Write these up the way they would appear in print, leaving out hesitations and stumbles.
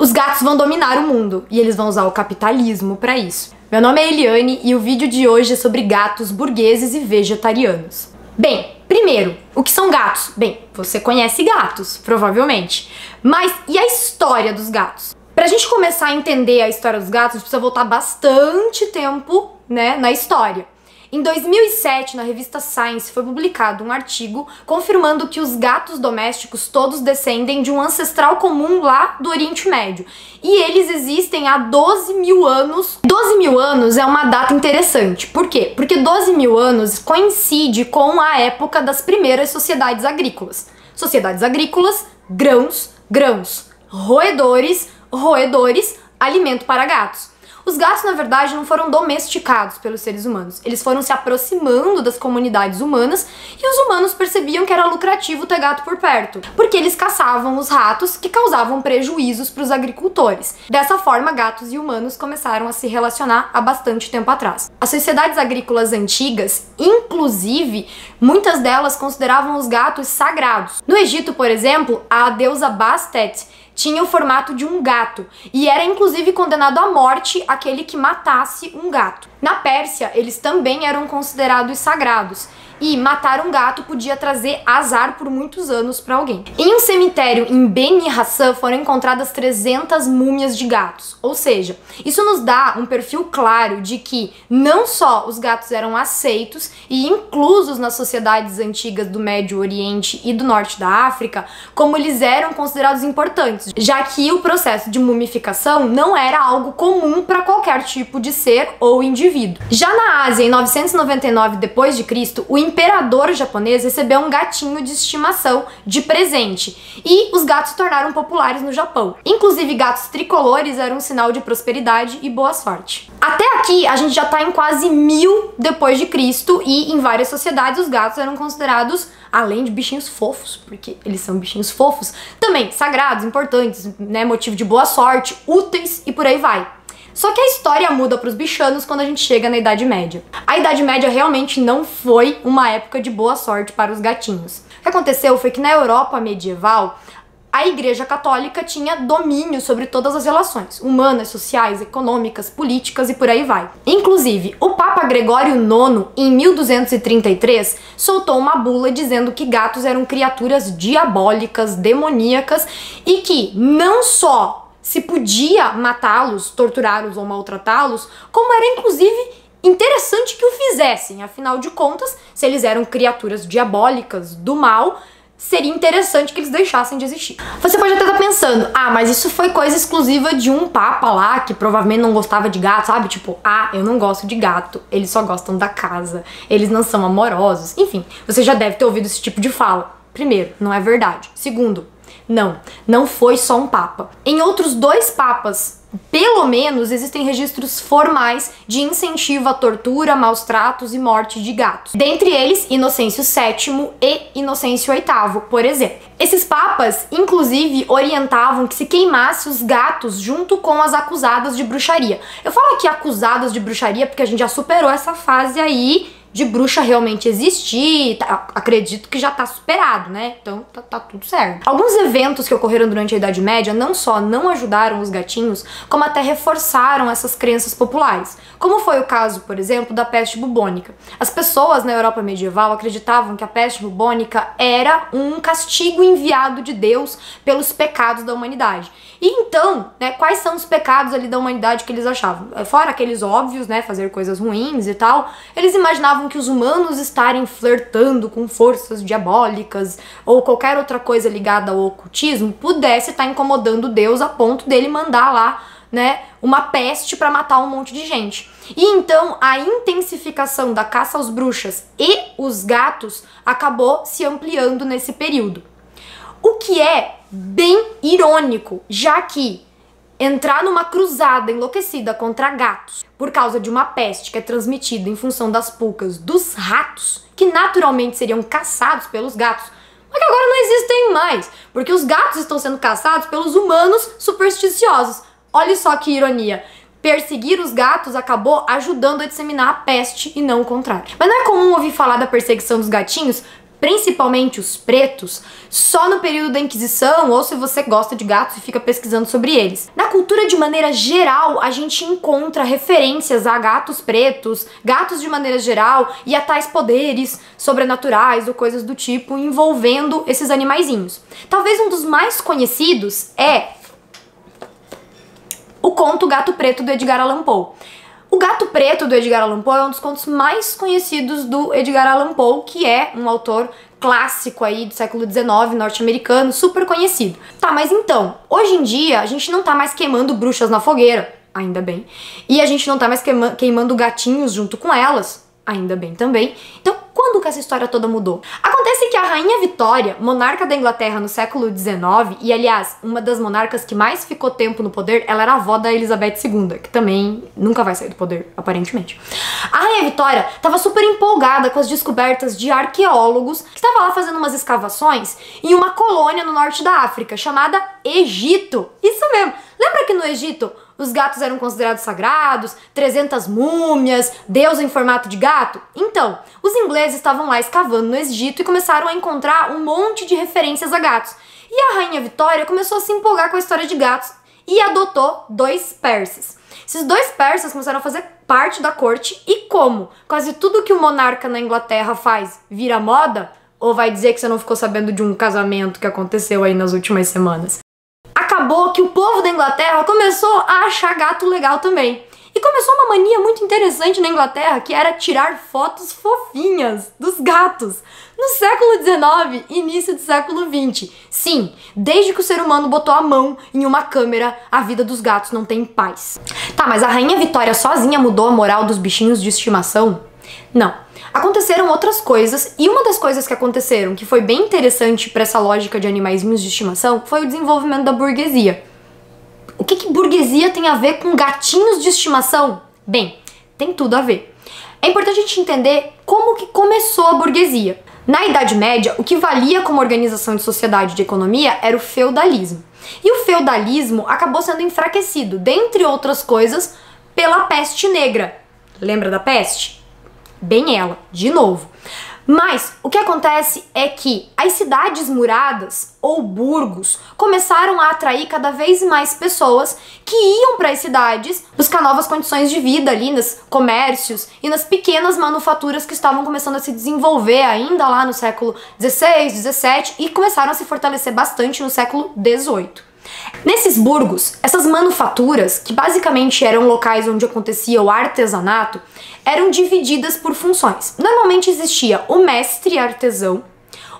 Os gatos vão dominar o mundo e eles vão usar o capitalismo para isso. Meu nome é Eliane e o vídeo de hoje é sobre gatos burgueses e vegetarianos. Bem, primeiro, o que são gatos? Bem, você conhece gatos, provavelmente. Mas e a história dos gatos? Pra gente começar a entender a história dos gatos, precisa voltar bastante tempo, né, na história. Em 2007, na revista Science, foi publicado um artigo confirmando que os gatos domésticos todos descendem de um ancestral comum lá do Oriente Médio. E eles existem há 12 mil anos. 12 mil anos é uma data interessante. Por quê? Porque 12 mil anos coincide com a época das primeiras sociedades agrícolas. Sociedades agrícolas, grãos, grãos, roedores, roedores, alimento para gatos. Os gatos, na verdade, não foram domesticados pelos seres humanos. Eles foram se aproximando das comunidades humanas e os humanos percebiam que era lucrativo ter gato por perto, porque eles caçavam os ratos que causavam prejuízos para os agricultores. Dessa forma, gatos e humanos começaram a se relacionar há bastante tempo atrás. As sociedades agrícolas antigas, inclusive, muitas delas consideravam os gatos sagrados. No Egito, por exemplo, a deusa Bastet tinha o formato de um gato e era inclusive condenado à morte aquele que matasse um gato. Na Pérsia, eles também eram considerados sagrados e matar um gato podia trazer azar por muitos anos para alguém. Em um cemitério em Beni Hassan foram encontradas 300 múmias de gatos, ou seja, isso nos dá um perfil claro de que não só os gatos eram aceitos e inclusos nas sociedades antigas do Médio Oriente e do Norte da África, como eles eram considerados importantes, já que o processo de mumificação não era algo comum para qualquer tipo de ser ou indivíduo. Já na Ásia, em 999 d.C., o imperador japonês recebeu um gatinho de estimação de presente e os gatos se tornaram populares no Japão. Inclusive, gatos tricolores eram um sinal de prosperidade e boa sorte. Até aqui, a gente já tá em quase 1000 d.C. e em várias sociedades os gatos eram considerados, além de bichinhos fofos, porque eles são bichinhos fofos, também sagrados, importantes, né, motivo de boa sorte, úteis e por aí vai. Só que a história muda para os bichanos quando a gente chega na Idade Média. A Idade Média realmente não foi uma época de boa sorte para os gatinhos. O que aconteceu foi que na Europa medieval, a Igreja Católica tinha domínio sobre todas as relações humanas, sociais, econômicas, políticas e por aí vai. Inclusive, o Papa Gregório IX, em 1233, soltou uma bula dizendo que gatos eram criaturas diabólicas, demoníacas e que não só se podia matá-los, torturá-los ou maltratá-los, como era inclusive interessante que o fizessem. Afinal de contas, se eles eram criaturas diabólicas do mal, seria interessante que eles deixassem de existir. Você pode até estar pensando, ah, mas isso foi coisa exclusiva de um papa lá, que provavelmente não gostava de gato, sabe? Tipo, ah, eu não gosto de gato, eles só gostam da casa, eles não são amorosos. Enfim, você já deve ter ouvido esse tipo de fala. Primeiro, não é verdade. Segundo, não foi só um papa. Em outros 2 papas, pelo menos, existem registros formais de incentivo à tortura, maus tratos e morte de gatos. Dentre eles, Inocêncio VII e Inocêncio VIII, por exemplo. Esses papas, inclusive, orientavam que se queimasse os gatos junto com as acusadas de bruxaria. Eu falo aqui acusadas de bruxaria porque a gente já superou essa fase aí de bruxa realmente existir, acredito que já tá superado, né? Então tá tudo certo. Alguns eventos que ocorreram durante a Idade Média não só não ajudaram os gatinhos, como até reforçaram essas crenças populares. Como foi o caso, por exemplo, da peste bubônica. As pessoas na Europa medieval acreditavam que a peste bubônica era um castigo enviado de Deus pelos pecados da humanidade. E então, né, quais são os pecados ali da humanidade que eles achavam? Fora aqueles óbvios, né, fazer coisas ruins e tal, eles imaginavam que os humanos estarem flertando com forças diabólicas ou qualquer outra coisa ligada ao ocultismo pudesse estar incomodando Deus a ponto dele mandar lá, né, uma peste para matar um monte de gente. E então a intensificação da caça aos bruxas e os gatos acabou se ampliando nesse período. O que é bem irônico, já que entrar numa cruzada enlouquecida contra gatos por causa de uma peste que é transmitida em função das pulgas dos ratos, que naturalmente seriam caçados pelos gatos, mas que agora não existem mais, porque os gatos estão sendo caçados pelos humanos supersticiosos. Olha só que ironia. Perseguir os gatos acabou ajudando a disseminar a peste e não o contrário. Mas não é comum ouvir falar da perseguição dos gatinhos? principalmente os pretos, só no período da Inquisição ou se você gosta de gatos e fica pesquisando sobre eles. Na cultura de maneira geral, a gente encontra referências a gatos pretos, gatos de maneira geral e a tais poderes sobrenaturais ou coisas do tipo envolvendo esses animaizinhos. Talvez um dos mais conhecidos é o conto Gato Preto do Edgar Allan Poe. O Gato Preto do Edgar Allan Poe é um dos contos mais conhecidos do Edgar Allan Poe, que é um autor clássico aí do século XIX, norte-americano, super conhecido. Tá, mas então, hoje em dia a gente não tá mais queimando bruxas na fogueira, ainda bem, e a gente não tá mais queimando gatinhos junto com elas, ainda bem também. Então, quando que essa história toda mudou? Acontece que a Rainha Vitória, monarca da Inglaterra no século XIX, e aliás, uma das monarcas que mais ficou tempo no poder, ela era a avó da Elizabeth II, que também nunca vai sair do poder, aparentemente. A Rainha Vitória estava super empolgada com as descobertas de arqueólogos que estavam lá fazendo umas escavações em uma colônia no norte da África, chamada Egito. Isso mesmo! Lembra que no Egito os gatos eram considerados sagrados, 300 múmias, Deus em formato de gato? Então, os ingleses estavam lá escavando no Egito e começaram a encontrar um monte de referências a gatos. E a Rainha Vitória começou a se empolgar com a história de gatos e adotou 2 persas. Esses 2 persas começaram a fazer parte da corte e como quase tudo que o monarca na Inglaterra faz vira moda, ou vai dizer que você não ficou sabendo de um casamento que aconteceu aí nas últimas semanas? Acabou que o povo da Inglaterra começou a achar gato legal também. E começou uma mania muito interessante na Inglaterra, que era tirar fotos fofinhas dos gatos. No século XIX e início do século XX. Sim, desde que o ser humano botou a mão em uma câmera, a vida dos gatos não tem paz. Tá, mas a Rainha Vitória sozinha mudou a moral dos bichinhos de estimação? Não. Aconteceram outras coisas, e uma das coisas que aconteceram, que foi bem interessante para essa lógica de animaizinhos de estimação, foi o desenvolvimento da burguesia. O que burguesia tem a ver com gatinhos de estimação? Bem, tem tudo a ver. É importante a gente entender como que começou a burguesia. Na Idade Média, o que valia como organização de sociedade e de economia era o feudalismo. E o feudalismo acabou sendo enfraquecido, dentre outras coisas, pela peste negra. Lembra da peste? Bem ela, de novo. Mas o que acontece é que as cidades muradas, ou burgos, começaram a atrair cada vez mais pessoas que iam para as cidades buscar novas condições de vida ali nos comércios e nas pequenas manufaturas que estavam começando a se desenvolver ainda lá no século XVI, XVII e começaram a se fortalecer bastante no século XVIII. Nesses burgos, essas manufaturas, que basicamente eram locais onde acontecia o artesanato, eram divididas por funções. Normalmente existia o mestre artesão,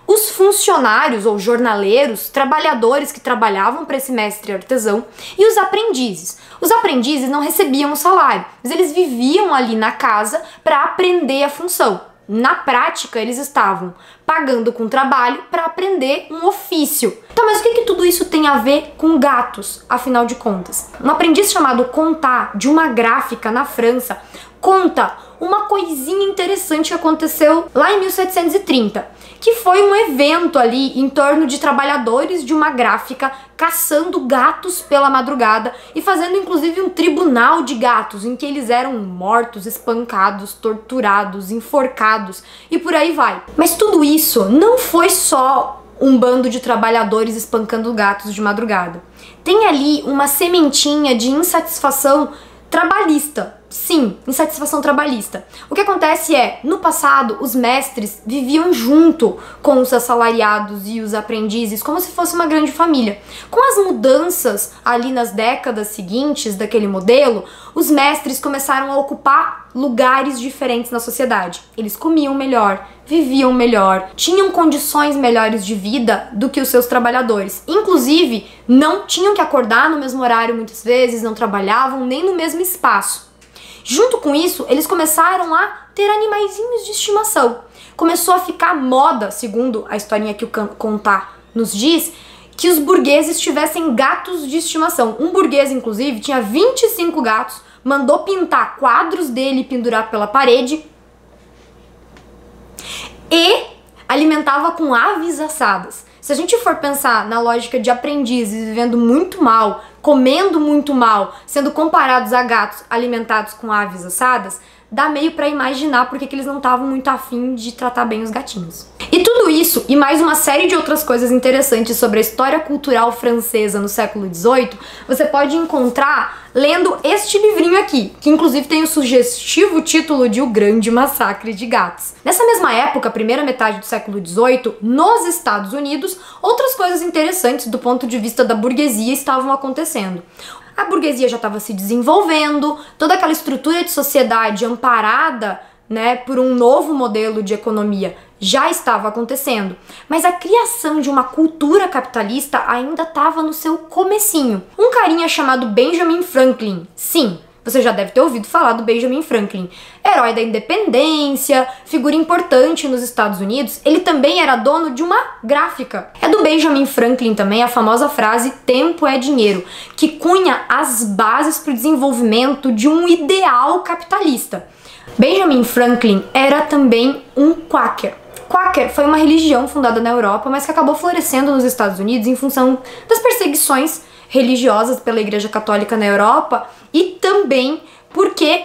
os funcionários ou jornaleiros, trabalhadores que trabalhavam para esse mestre artesão, e os aprendizes. Os aprendizes não recebiam um salário, mas eles viviam ali na casa para aprender a função. Na prática, eles estavam pagando com trabalho para aprender um ofício. Então, mas o que tudo isso tem a ver com gatos, afinal de contas? Um aprendiz chamado Contat, de uma gráfica na França, conta uma coisinha interessante que aconteceu lá em 1730, que foi um evento ali em torno de trabalhadores de uma gráfica caçando gatos pela madrugada e fazendo inclusive um tribunal de gatos, em que eles eram mortos, espancados, torturados, enforcados e por aí vai. Mas tudo isso não foi só um bando de trabalhadores espancando gatos de madrugada. Tem ali uma sementinha de insatisfação trabalhista. Sim, insatisfação trabalhista. O que acontece é, no passado, os mestres viviam junto com os assalariados e os aprendizes, como se fosse uma grande família. Com as mudanças ali nas décadas seguintes daquele modelo, os mestres começaram a ocupar lugares diferentes na sociedade. Eles comiam melhor, viviam melhor, tinham condições melhores de vida do que os seus trabalhadores. Inclusive, não tinham que acordar no mesmo horário muitas vezes, não trabalhavam nem no mesmo espaço. Junto com isso, eles começaram a ter animaizinhos de estimação. Começou a ficar moda, segundo a historinha que o Contat nos diz, que os burgueses tivessem gatos de estimação. Um burguês, inclusive, tinha 25 gatos, mandou pintar quadros dele e pendurar pela parede e alimentava com aves assadas. Se a gente for pensar na lógica de aprendizes vivendo muito mal, comendo muito mal, sendo comparados a gatos alimentados com aves assadas, dá meio pra imaginar porque que eles não estavam muito afim de tratar bem os gatinhos. E tudo isso e mais uma série de outras coisas interessantes sobre a história cultural francesa no século XVIII, você pode encontrar lendo este livrinho aqui, que inclusive tem o sugestivo título de O Grande Massacre de Gatos. Nessa mesma época, primeira metade do século XVIII, nos Estados Unidos, outras coisas interessantes do ponto de vista da burguesia estavam acontecendo. A burguesia já estava se desenvolvendo, toda aquela estrutura de sociedade amparada, né, por um novo modelo de economia já estava acontecendo, mas a criação de uma cultura capitalista ainda estava no seu comecinho. Um carinha chamado Benjamin Franklin, sim, você já deve ter ouvido falar do Benjamin Franklin, herói da independência, figura importante nos Estados Unidos, ele também era dono de uma gráfica. É do Benjamin Franklin também a famosa frase "tempo é dinheiro", que cunha as bases para o desenvolvimento de um ideal capitalista. Benjamin Franklin era também um quaker. Quaker foi uma religião fundada na Europa, mas que acabou florescendo nos Estados Unidos em função das perseguições religiosas pela Igreja Católica na Europa e também porque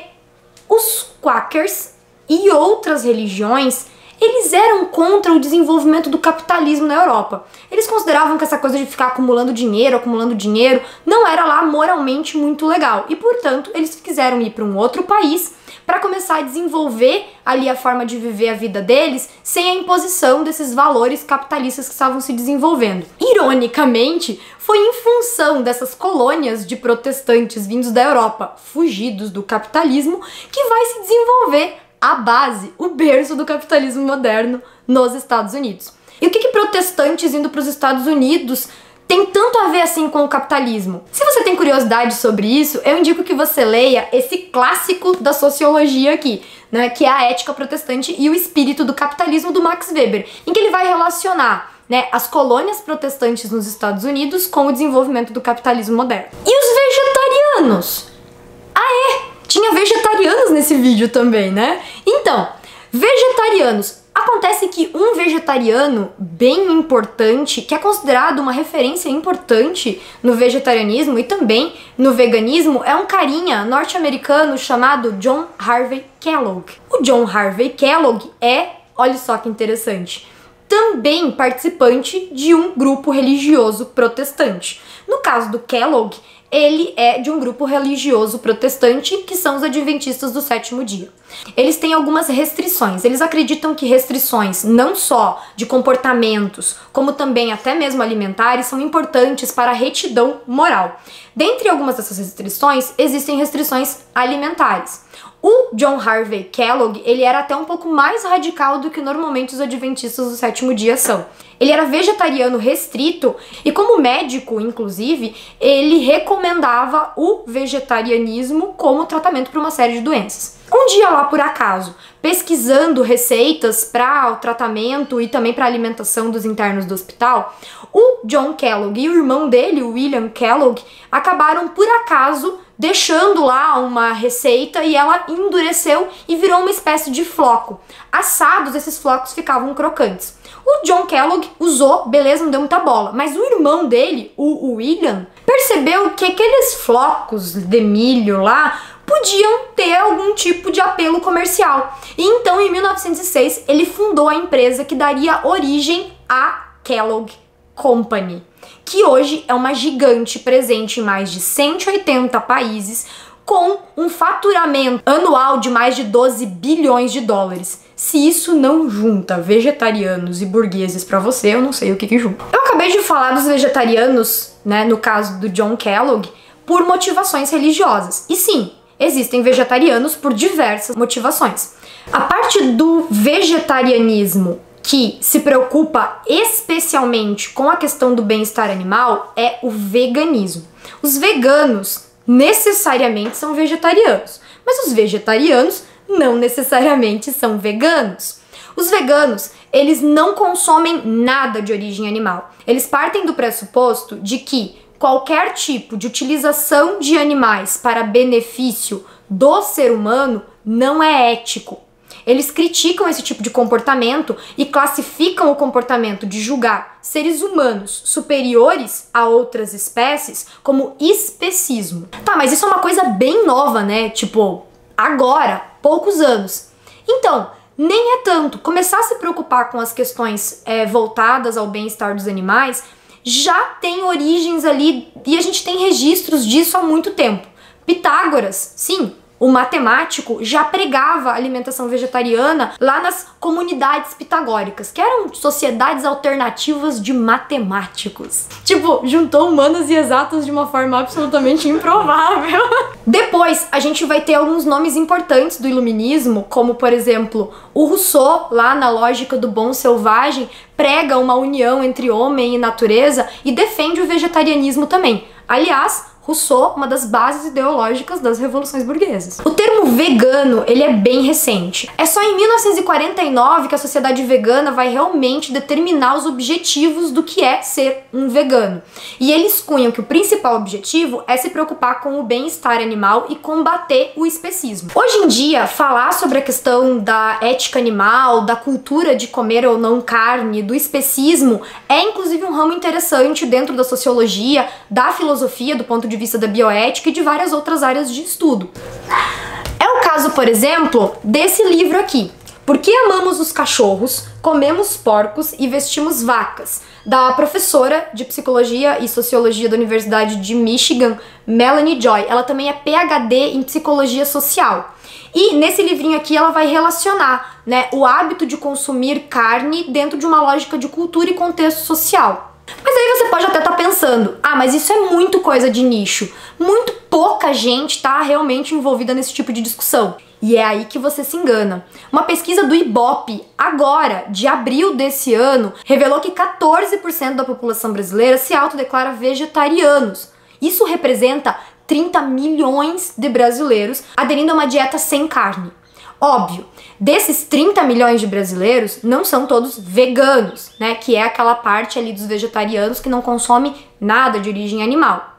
os quakers e outras religiões, eles eram contra o desenvolvimento do capitalismo na Europa. Eles consideravam que essa coisa de ficar acumulando dinheiro não era lá moralmente muito legal e, portanto, eles quiseram ir para um outro país para começar a desenvolver ali a forma de viver a vida deles sem a imposição desses valores capitalistas que estavam se desenvolvendo. Ironicamente, foi em função dessas colônias de protestantes vindos da Europa, fugidos do capitalismo, que vai se desenvolver a base, o berço do capitalismo moderno nos Estados Unidos. E o que protestantes indo para os Estados Unidos tem tanto a ver assim com o capitalismo? Se você tem curiosidade sobre isso, eu indico que você leia esse clássico da sociologia aqui, né, que é A Ética Protestante e o Espírito do Capitalismo, do Max Weber, em que ele vai relacionar, né, as colônias protestantes nos Estados Unidos com o desenvolvimento do capitalismo moderno. E os vegetarianos? Tinha vegetarianos nesse vídeo também, né? Então, vegetarianos. Acontece que um vegetariano bem importante, que é considerado uma referência importante no vegetarianismo e também no veganismo, é um carinha norte-americano chamado John Harvey Kellogg. O John Harvey Kellogg é, olha só que interessante, também participante de um grupo religioso protestante. No caso do Kellogg, ele é de um grupo religioso protestante, que são os Adventistas do Sétimo Dia. Eles têm algumas restrições. Eles acreditam que restrições não só de comportamentos, como também até mesmo alimentares, são importantes para a retidão moral. Dentre algumas dessas restrições, existem restrições alimentares. O John Harvey Kellogg, ele era até um pouco mais radical do que normalmente os Adventistas do Sétimo Dia são. Ele era vegetariano restrito e, como médico, inclusive, ele recomendava o vegetarianismo como tratamento para uma série de doenças. Um dia lá, por acaso, pesquisando receitas para o tratamento e também para a alimentação dos internos do hospital, o John Kellogg e o irmão dele, o William Kellogg, acabaram, por acaso, deixando lá uma receita e ela endureceu e virou uma espécie de floco. Assados, esses flocos ficavam crocantes. O John Kellogg usou, beleza, não deu muita bola, mas o irmão dele, o William, percebeu que aqueles flocos de milho lá podiam ter algum tipo de apelo comercial. E então, em 1906, ele fundou a empresa que daria origem à Kellogg Company, que hoje é uma gigante presente em mais de 180 países, com um faturamento anual de mais de 12 bilhões de dólares. Se isso não junta vegetarianos e burgueses pra você, eu não sei o que junta. Eu acabei de falar dos vegetarianos, né, no caso do John Kellogg, por motivações religiosas. E sim, existem vegetarianos por diversas motivações. A parte do vegetarianismo que se preocupa especialmente com a questão do bem-estar animal é o veganismo. Os veganos necessariamente são vegetarianos, mas os vegetarianos não necessariamente são veganos. Os veganos, eles não consomem nada de origem animal. Eles partem do pressuposto de que qualquer tipo de utilização de animais para benefício do ser humano não é ético. Eles criticam esse tipo de comportamento e classificam o comportamento de julgar seres humanos superiores a outras espécies como especismo. Tá, mas isso é uma coisa bem nova, né? Tipo, agora, poucos anos. Então, nem é tanto. Começar a se preocupar com as questões voltadas ao bem-estar dos animais já tem origens ali e a gente tem registros disso há muito tempo. Pitágoras, sim, o matemático, já pregava alimentação vegetariana lá nas comunidades pitagóricas, que eram sociedades alternativas de matemáticos. Tipo, juntou humanas e exatas de uma forma absolutamente improvável. Depois, a gente vai ter alguns nomes importantes do iluminismo, como, por exemplo, o Rousseau, lá na Lógica do Bom Selvagem, prega uma união entre homem e natureza e defende o vegetarianismo também. Aliás, Rousseau, uma das bases ideológicas das revoluções burguesas. O termo vegano, ele é bem recente. É só em 1949 que a sociedade vegana vai realmente determinar os objetivos do que é ser um vegano. E eles cunham que o principal objetivo é se preocupar com o bem-estar animal e combater o especismo. Hoje em dia, falar sobre a questão da ética animal, da cultura de comer ou não carne, do especismo, é inclusive um ramo interessante dentro da sociologia, da filosofia, do ponto de vista da bioética e de várias outras áreas de estudo. É o caso, por exemplo, desse livro aqui, Por que amamos os cachorros, comemos porcos e vestimos vacas, da professora de psicologia e sociologia da Universidade de Michigan, Melanie Joy. Ela também é PhD em psicologia social. E nesse livrinho aqui ela vai relacionar, né, o hábito de consumir carne dentro de uma lógica de cultura e contexto social. Mas aí você pode até estar pensando, mas isso é muito coisa de nicho. Muito pouca gente está realmente envolvida nesse tipo de discussão. E é aí que você se engana. Uma pesquisa do Ibope, agora, de abril desse ano, revelou que 14% da população brasileira se autodeclara vegetarianos. Isso representa 30 milhões de brasileiros aderindo a uma dieta sem carne. Óbvio, desses 30 milhões de brasileiros, não são todos veganos, né? Que é aquela parte ali dos vegetarianos que não consome nada de origem animal.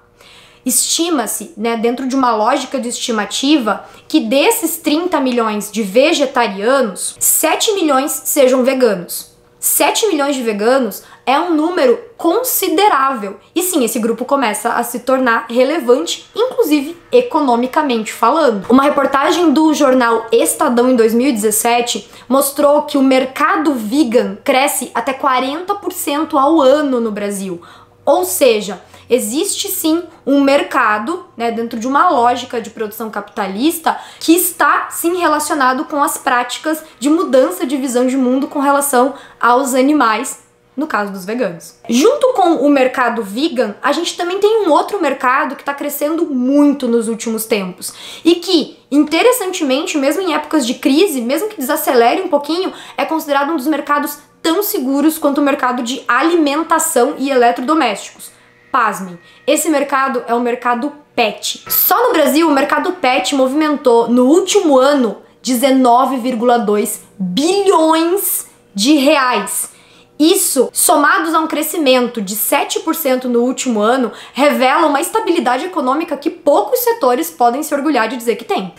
Estima-se, né, dentro de uma lógica de estimativa, que desses 30 milhões de vegetarianos, 7 milhões sejam veganos. 7 milhões de veganos é um número considerável. E sim, esse grupo começa a se tornar relevante, inclusive economicamente falando. Uma reportagem do jornal Estadão em 2017 mostrou que o mercado vegan cresce até 40% ao ano no Brasil. Ou seja, existe sim um mercado, né, dentro de uma lógica de produção capitalista que está sim relacionado com as práticas de mudança de visão de mundo com relação aos animais, no caso dos veganos. Junto com o mercado vegan, a gente também tem um outro mercado que está crescendo muito nos últimos tempos e que, interessantemente, mesmo em épocas de crise, mesmo que desacelere um pouquinho, é considerado um dos mercados tão seguros quanto o mercado de alimentação e eletrodomésticos. Pasmem, esse mercado é o mercado pet. Só no Brasil, o mercado pet movimentou, no último ano, 19,2 bilhões de reais. Isso, somados a um crescimento de 7% no último ano, revela uma estabilidade econômica que poucos setores podem se orgulhar de dizer que tem.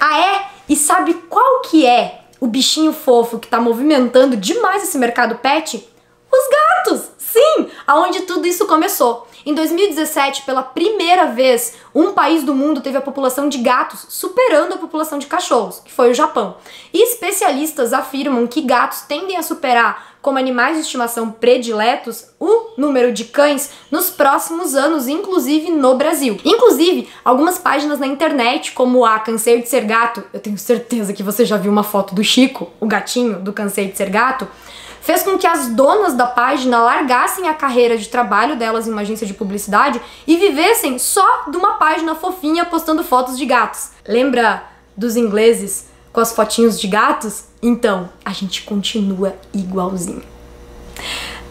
E sabe qual que é o bichinho fofo que tá movimentando demais esse mercado pet? Os gatos! Sim, aonde tudo isso começou. Em 2017, pela primeira vez, um país do mundo teve a população de gatos superando a população de cachorros, que foi o Japão. E especialistas afirmam que gatos tendem a superar, como animais de estimação prediletos, o número de cães nos próximos anos, inclusive no Brasil. Inclusive, algumas páginas na internet, como a Cansei de Ser Gato, eu tenho certeza que você já viu uma foto do Chico, o gatinho do Cansei de Ser Gato, fez com que as donas da página largassem a carreira de trabalho delas em uma agência de publicidade e vivessem só de uma página fofinha postando fotos de gatos. Lembra dos ingleses com as fotinhos de gatos? Então, a gente continua igualzinho.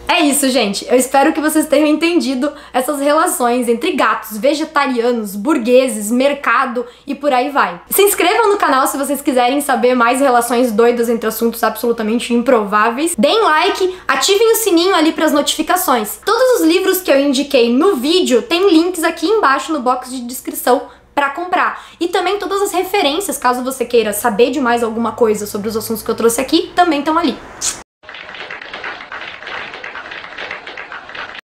É isso, gente. Eu espero que vocês tenham entendido essas relações entre gatos, vegetarianos, burgueses, mercado e por aí vai. Se inscrevam no canal se vocês quiserem saber mais relações doidas entre assuntos absolutamente improváveis. Deem like, ativem o sininho ali para as notificações. Todos os livros que eu indiquei no vídeo tem links aqui embaixo no box de descrição para comprar. E também todas as referências, caso você queira saber de mais alguma coisa sobre os assuntos que eu trouxe aqui, também estão ali.